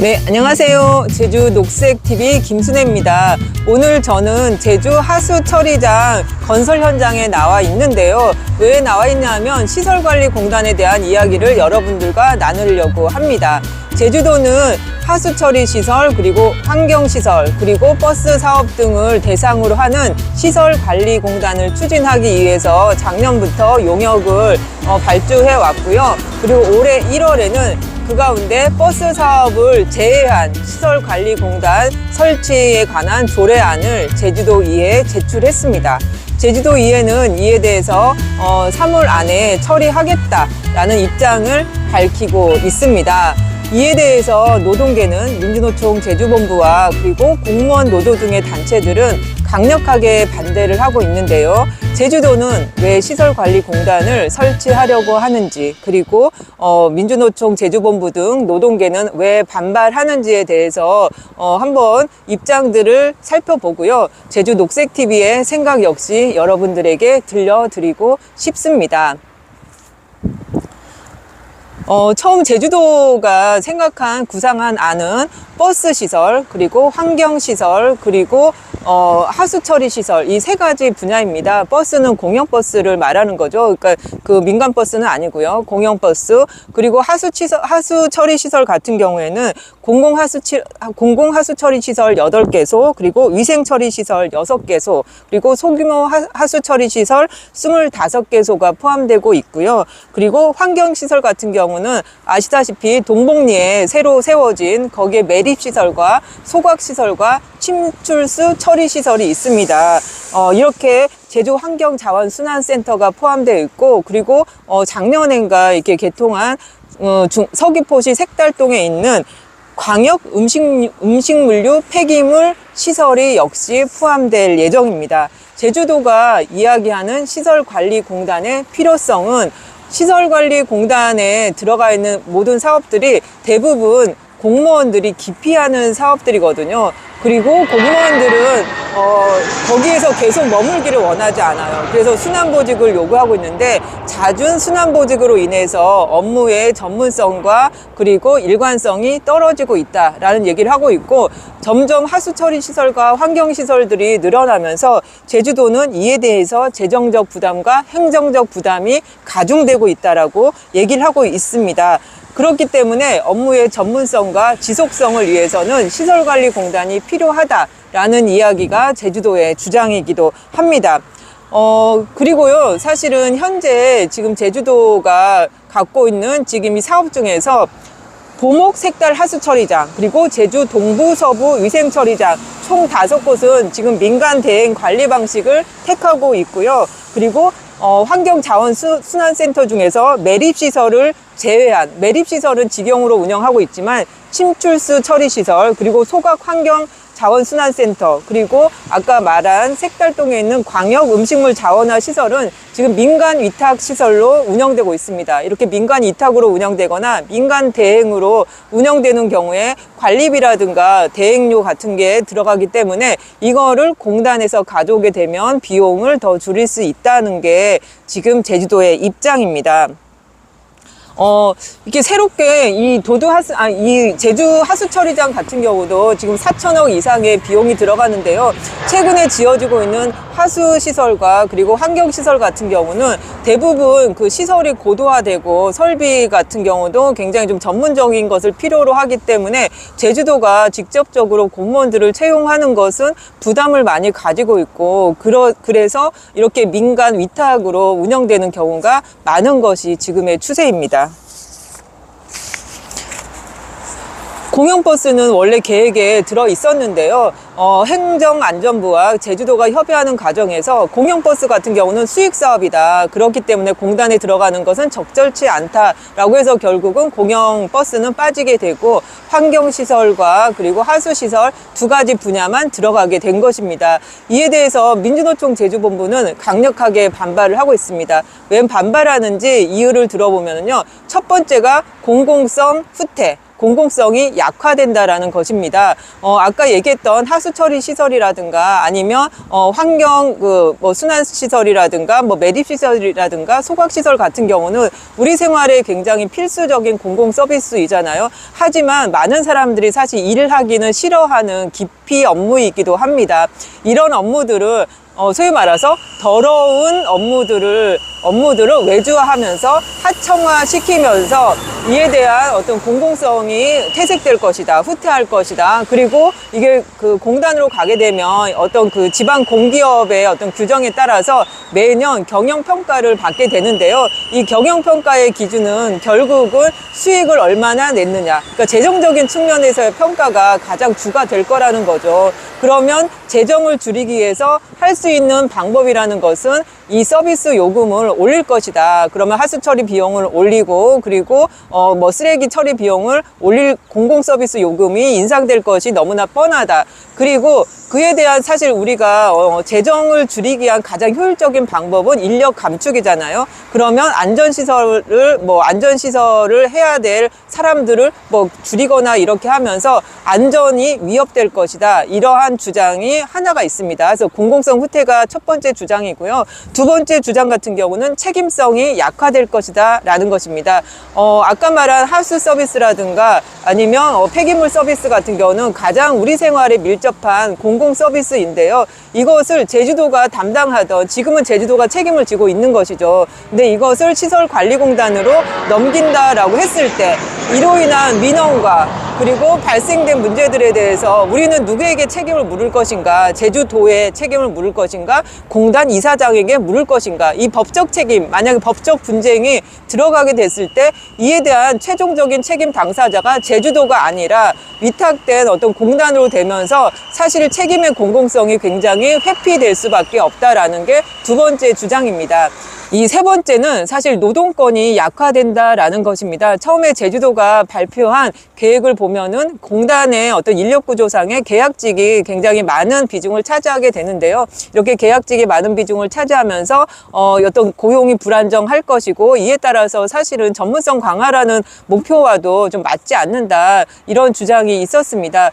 네, 안녕하세요. 제주 녹색TV 김순혜입니다. 오늘 저는 제주 하수처리장 건설 현장에 나와 있는데요. 왜 나와 있냐면 시설관리공단에 대한 이야기를 여러분들과 나누려고 합니다. 제주도는 하수처리 시설, 그리고 환경시설, 그리고 버스 사업 등을 대상으로 하는 시설관리공단을 추진하기 위해서 작년부터 용역을 발주해 왔고요. 그리고 올해 1월에는 그 가운데 버스 사업을 제외한 시설관리공단 설치에 관한 조례안을 제주도의회에 제출했습니다. 제주도의회는 이에 대해서 3월 안에 처리하겠다라는 입장을 밝히고 있습니다. 이에 대해서 노동계는 민주노총 제주본부와 그리고 공무원 노조 등의 단체들은 강력하게 반대를 하고 있는데요. 제주도는 왜 시설관리공단을 설치하려고 하는지, 그리고 민주노총 제주본부 등 노동계는 왜 반발하는지에 대해서 한번 입장들을 살펴보고요. 제주 녹색TV의 생각 역시 여러분들에게 들려드리고 싶습니다. 처음 제주도가 구상한 안은 버스 시설, 그리고 환경 시설, 그리고 하수처리 시설, 이 세 가지 분야입니다. 버스는 공영버스를 말하는 거죠. 그러니까 그 민간버스는 아니고요. 공영버스, 그리고 하수처리 시설 같은 경우에는 공공하수처리 시설 8개소, 그리고 위생처리 시설 6개소, 그리고 소규모 하수처리 시설 25개소가 포함되고 있고요. 그리고 환경시설 같은 경우는 아시다시피 동복리에 새로 세워진 거기에 매립시설과 소각시설과 침출수 처리시설이 있습니다. 이렇게 제주 환경자원순환센터가 포함되어 있고, 그리고 작년엔가 이렇게 개통한 서귀포시 색달동에 있는 광역 음식물류 폐기물 시설이 역시 포함될 예정입니다. 제주도가 이야기하는 시설관리공단의 필요성은 시설관리공단에 들어가 있는 모든 사업들이 대부분 공무원들이 기피하는 사업들이거든요. 그리고 공무원들은 거기에서 계속 머물기를 원하지 않아요. 그래서 순환보직을 요구하고 있는데 잦은 순환보직으로 인해서 업무의 전문성과 그리고 일관성이 떨어지고 있다라는 얘기를 하고 있고, 점점 하수처리 시설과 환경시설들이 늘어나면서 제주도는 이에 대해서 재정적 부담과 행정적 부담이 가중되고 있다라고 얘기를 하고 있습니다. 그렇기 때문에 업무의 전문성과 지속성을 위해서는 시설관리공단이 필요하다라는 이야기가 제주도의 주장이기도 합니다. 그리고요, 사실은 현재 지금 제주도가 갖고 있는 지금 이 사업 중에서 보목 색달 하수처리장, 그리고 제주 동부 서부 위생처리장 총 5곳은 지금 민간 대행 관리 방식을 택하고 있고요. 그리고 환경자원순환센터 중에서 매립시설을 제외한, 매립시설은 직영으로 운영하고 있지만 침출수 처리시설, 그리고 소각환경자원순환센터, 그리고 아까 말한 색달동에 있는 광역음식물자원화 시설은 지금 민간 위탁시설로 운영되고 있습니다. 이렇게 민간 위탁으로 운영되거나 민간 대행으로 운영되는 경우에 관리비라든가 대행료 같은 게 들어가기 때문에 이거를 공단에서 가져오게 되면 비용을 더 줄일 수 있다는 게 지금 제주도의 입장입니다. 이렇게 새롭게 이 제주 하수처리장 같은 경우도 지금 4천억 이상의 비용이 들어가는데요. 최근에 지어지고 있는 하수시설과 그리고 환경시설 같은 경우는 대부분 그 시설이 고도화되고 설비 같은 경우도 굉장히 좀 전문적인 것을 필요로 하기 때문에 제주도가 직접적으로 공무원들을 채용하는 것은 부담을 많이 가지고 있고, 그래서 이렇게 민간 위탁으로 운영되는 경우가 많은 것이 지금의 추세입니다. 공영버스는 원래 계획에 들어 있었는데요. 행정안전부와 제주도가 협의하는 과정에서 공영버스 같은 경우는 수익사업이다, 그렇기 때문에 공단에 들어가는 것은 적절치 않다라고 해서 결국은 공영버스는 빠지게 되고 환경시설과 그리고 하수시설 2가지 분야만 들어가게 된 것입니다. 이에 대해서 민주노총 제주본부는 강력하게 반발을 하고 있습니다. 왜 반발하는지 이유를 들어보면요, 첫 번째가 공공성 후퇴, 공공성이 약화된다라는 것입니다. 아까 얘기했던 하수 처리 시설이라든가 아니면 환경 순환 시설이라든가 매립 시설이라든가 소각 시설 같은 경우는 우리 생활에 굉장히 필수적인 공공 서비스이잖아요. 하지만 많은 사람들이 사실 일을 하기는 싫어하는 기피 업무이기도 합니다. 이런 업무들을 소위 말해서 더러운 업무들을 외주화하면서 하청화 시키면서 이에 대한 어떤 공공성이 퇴색될 것이다, 후퇴할 것이다. 그리고 이게 그 공단으로 가게 되면 어떤 그 지방 공기업의 어떤 규정에 따라서 매년 경영평가를 받게 되는데요. 이 경영평가의 기준은 결국은 수익을 얼마나 냈느냐. 그러니까 재정적인 측면에서의 평가가 가장 주가 될 거라는 거죠. 그러면 재정을 줄이기 위해서 할 수 있는 방법이라는 것은 이 서비스 요금을 올릴 것이다. 그러면 하수 처리 비용을 올리고 그리고 쓰레기 처리 비용을 올릴 공공 서비스 요금이 인상될 것이 너무나 뻔하다. 그리고 그에 대한 사실 우리가 재정을 줄이기 위한 가장 효율적인 방법은 인력 감축이잖아요. 그러면 안전시설을 해야 될 사람들을 줄이거나 이렇게 하면서 안전이 위협될 것이다. 이러한 주장이 하나가 있습니다. 그래서 공공성 후퇴가 첫 번째 주장이고요. 두 번째 주장 같은 경우는 책임성이 약화될 것이다 라는 것입니다. 아까 말한 하수 서비스라든가 아니면 폐기물 서비스 같은 경우는 가장 우리 생활에 밀접한 공공 서비스인데요. 이것을 제주도가 담당하던, 지금은 제주도가 책임을 지고 있는 것이죠. 근데 이것을 시설관리공단으로 넘긴다라고 했을 때 이로 인한 민원과 그리고 발생된 문제들에 대해서 우리는 누구에게 책임을 물을 것인가, 제주도에 책임을 물을 것인가, 공단 이사장에게 물을 것인가, 이 법적 책임, 만약에 법적 분쟁이 들어가게 됐을 때 이에 대한 최종적인 책임 당사자가 제주도가 아니라 위탁된 어떤 공단으로 되면서 사실 책임의 공공성이 굉장히 회피될 수밖에 없다라는 게 두 번째 주장입니다. 이 세 번째는 사실 노동권이 약화된다라는 것입니다. 처음에 제주도가 발표한 계획을 보면은 공단의 어떤 인력구조상의 계약직이 굉장히 많은 비중을 차지하게 되는데요. 이렇게 계약직이 많은 비중을 차지하면서 어떤 고용이 불안정할 것이고 이에 따라서 사실은 전문성 강화라는 목표와도 좀 맞지 않는다. 이런 주장이 있었습니다.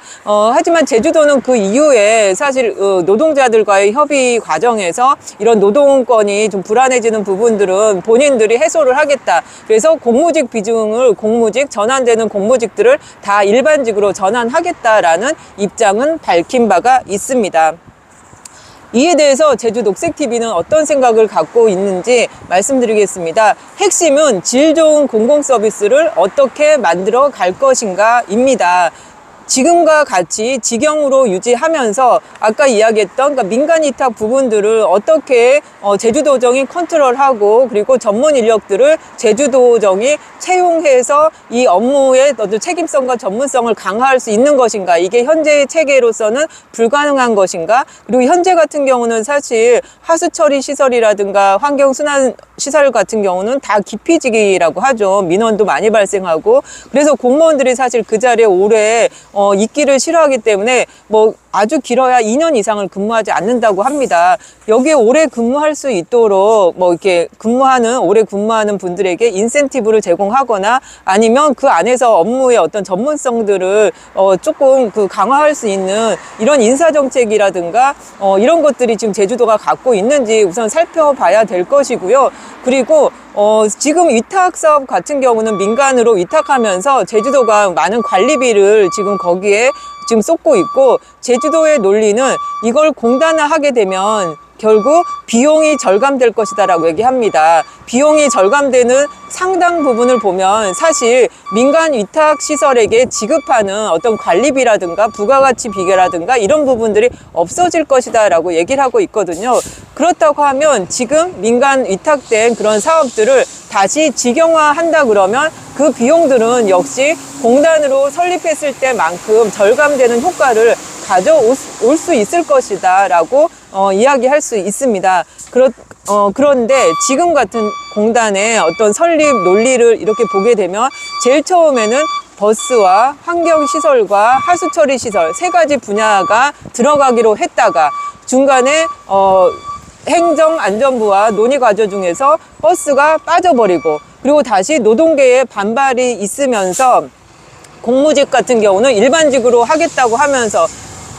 하지만 제주도는 그 이후에 사실 노동자들과의 협의 과정에서 이런 노동권이 좀 불안해지는 부분들은 본인들이 해소를 하겠다. 그래서 공무직 비중을 전환되는 공무직들을 다 일반직으로 전환하겠다라는 입장은 밝힌 바가 있습니다. 이에 대해서 제주 녹색TV는 어떤 생각을 갖고 있는지 말씀드리겠습니다. 핵심은 질 좋은 공공서비스를 어떻게 만들어 갈 것인가 입니다. 지금과 같이 직영으로 유지하면서 아까 이야기했던 그러니까 민간 위탁 부분들을 어떻게 제주도정이 컨트롤하고 그리고 전문 인력들을 제주도정이 채용해서 이 업무의 어떤 책임성과 전문성을 강화할 수 있는 것인가, 이게 현재의 체계로서는 불가능한 것인가. 그리고 현재 같은 경우는 사실 하수처리 시설이라든가 환경순환 시설 같은 경우는 다 기피직이라고 하죠. 민원도 많이 발생하고, 그래서 공무원들이 사실 그 자리에 오래 있기를 싫어하기 때문에 아주 길어야 2년 이상을 근무하지 않는다고 합니다. 여기에 오래 근무할 수 있도록 이렇게 오래 근무하는 분들에게 인센티브를 제공하거나 아니면 그 안에서 업무의 어떤 전문성들을 조금 강화할 수 있는 이런 인사정책이라든가 이런 것들이 지금 제주도가 갖고 있는지 우선 살펴봐야 될 것이고요. 그리고 지금 위탁사업 같은 경우는 민간으로 위탁하면서 제주도가 많은 관리비를 지금 거기에 지금 쏟고 있고, 제주도의 논리는 이걸 공단화하게 되면 결국 비용이 절감될 것이다 라고 얘기합니다. 비용이 절감되는 상당 부분을 보면 사실 민간 위탁 시설에게 지급하는 어떤 관리비라든가 부가가치 비계라든가 이런 부분들이 없어질 것이다 라고 얘기를 하고 있거든요. 그렇다고 하면 지금 민간 위탁된 그런 사업들을 다시 직영화한다 그러면 그 비용들은 역시 공단으로 설립했을 때만큼 절감되는 효과를 가져올 수 있을 것이다 라고 이야기할 수 있습니다. 그런데 지금 같은 공단의 어떤 설립 논리를 이렇게 보게 되면 제일 처음에는 버스와 환경시설과 하수처리시설 세 가지 분야가 들어가기로 했다가 중간에 행정안전부와 논의 과정 중에서 버스가 빠져버리고, 그리고 다시 노동계의 반발이 있으면서 공무직 같은 경우는 일반직으로 하겠다고 하면서,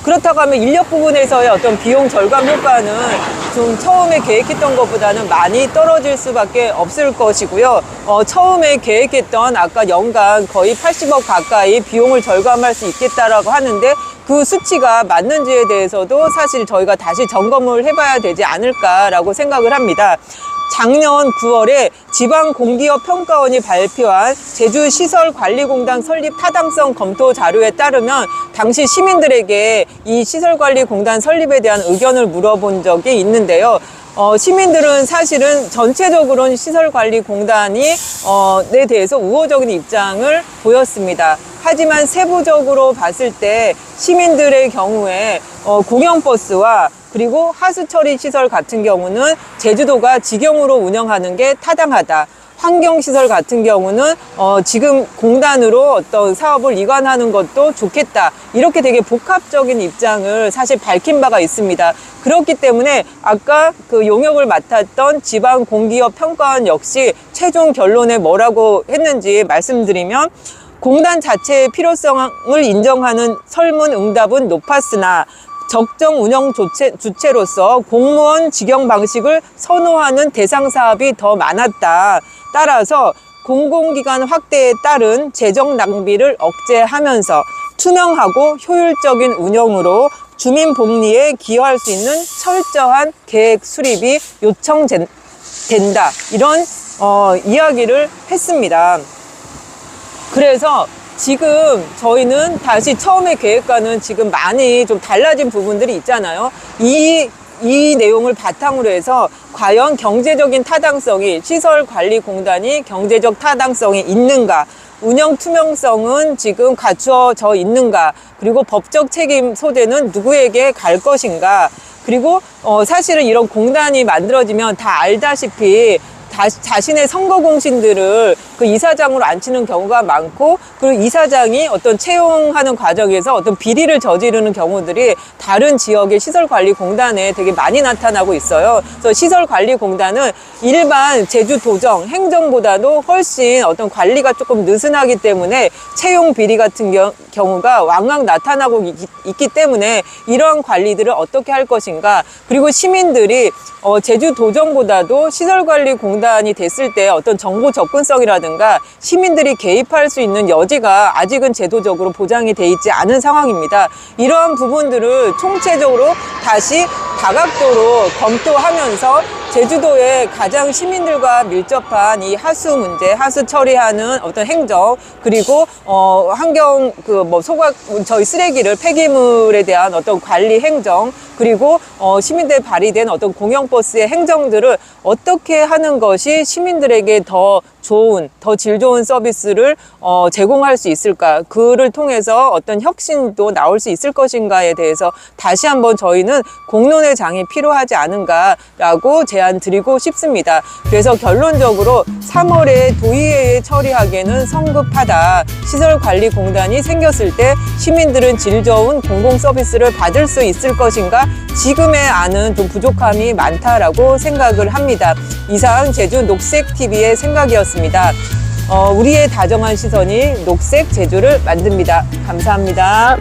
그렇다고 하면 인력 부분에서의 어떤 비용 절감 효과는 좀 처음에 계획했던 것보다는 많이 떨어질 수밖에 없을 것이고요. 처음에 계획했던 아까 연간 거의 80억 가까이 비용을 절감할 수 있겠다라고 하는데, 그 수치가 맞는지에 대해서도 사실 저희가 다시 점검을 해봐야 되지 않을까라고 생각을 합니다. 작년 9월에 지방공기업평가원이 발표한 제주시설관리공단 설립 타당성 검토 자료에 따르면 당시 시민들에게 이 시설관리공단 설립에 대한 의견을 물어본 적이 있는데요. 시민들은 사실은 전체적으로는 시설관리공단이 에 대해서 우호적인 입장을 보였습니다. 하지만 세부적으로 봤을 때 시민들의 경우에 공영버스와 그리고 하수처리 시설 같은 경우는 제주도가 직영으로 운영하는 게 타당하다. 환경시설 같은 경우는 지금 공단으로 어떤 사업을 이관하는 것도 좋겠다. 이렇게 되게 복합적인 입장을 사실 밝힌 바가 있습니다. 그렇기 때문에 아까 그 용역을 맡았던 지방공기업평가원 역시 최종 결론에 뭐라고 했는지 말씀드리면, 공단 자체의 필요성을 인정하는 설문 응답은 높았으나 적정 운영 주체로서 공무원 직영 방식을 선호하는 대상 사업이 더 많았다. 따라서 공공기관 확대에 따른 재정 낭비를 억제하면서 투명하고 효율적인 운영으로 주민 복리에 기여할 수 있는 철저한 계획 수립이 요청된다. 이런 이야기를 했습니다. 그래서 지금 저희는 다시 처음에 계획과는 지금 많이 좀 달라진 부분들이 있잖아요. 이 내용을 바탕으로 해서 과연 경제적인 타당성이, 시설관리공단이 경제적 타당성이 있는가, 운영 투명성은 지금 갖추어져 있는가, 그리고 법적 책임 소재는 누구에게 갈 것인가, 그리고 사실은 이런 공단이 만들어지면 다 알다시피 자신의 선거 공신들을 그 이사장으로 앉히는 경우가 많고, 그리고 이사장이 어떤 채용하는 과정에서 어떤 비리를 저지르는 경우들이 다른 지역의 시설관리공단에 되게 많이 나타나고 있어요. 그래서 시설관리공단은 일반 제주도정 행정보다도 훨씬 어떤 관리가 조금 느슨하기 때문에 채용 비리 같은 경우가 왕왕 나타나고 있기 때문에 이러한 관리들을 어떻게 할 것인가, 그리고 시민들이 제주도정보다도 시설관리공단이 됐을 때 어떤 정보 접근성이라든가 시민들이 개입할 수 있는 여지가 아직은 제도적으로 보장이 돼 있지 않은 상황입니다. 이러한 부분들을 총체적으로 다시 다각도로 검토하면서 제주도의 가장 시민들과 밀접한 이 하수 문제, 하수 처리하는 어떤 행정, 그리고 환경 저희 쓰레기를, 폐기물에 대한 어떤 관리 행정, 그리고 시민들 발의된 어떤 공영버스의 행정들을 어떻게 하는 것이 시민들에게 더 좋은, 더 질 좋은 서비스를 제공할 수 있을까, 그를 통해서 어떤 혁신도 나올 수 있을 것인가에 대해서 다시 한번 저희는 공론의 장이 필요하지 않은가라고 제안 드리고 싶습니다. 그래서 결론적으로 3월에 도의회에 처리하기에는 성급하다. 시설관리공단이 생겼을 때 시민들은 질 좋은 공공 서비스를 받을 수 있을 것인가, 지금의 안은 좀 부족함이 많다라고 생각을 합니다. 이상 제주 녹색TV의 생각이었습니다. 우리의 다정한 시선이 녹색 제주를 만듭니다. 감사합니다.